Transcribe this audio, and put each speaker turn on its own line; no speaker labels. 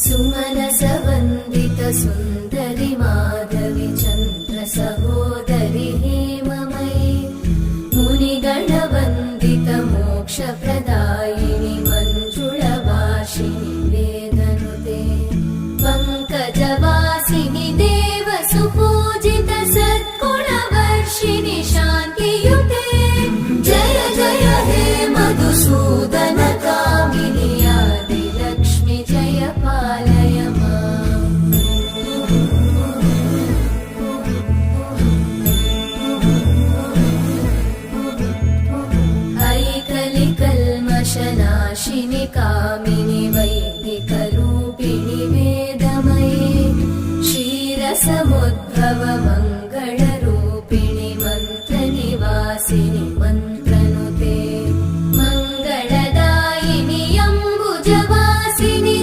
सुमनसवन्दित सुन्दरि माधवि चन्द्र सहोदरि हेममयि मुनिगणवन्दित मोक्षप्रदायिनि मञ्जुळभाषिणि वेदनुते पङ्कजवासिनि देवसुपूजित सद्गुणवर्षिणि शान्तियुते जय जय हे मधुसूदन कामिनि आदिलक्ष्मि जय पालय माम्। ऐकलिकल्मषनाशिनि कामिनि वैदिकरूपिणि वेदमये क्षीरसमुद्भव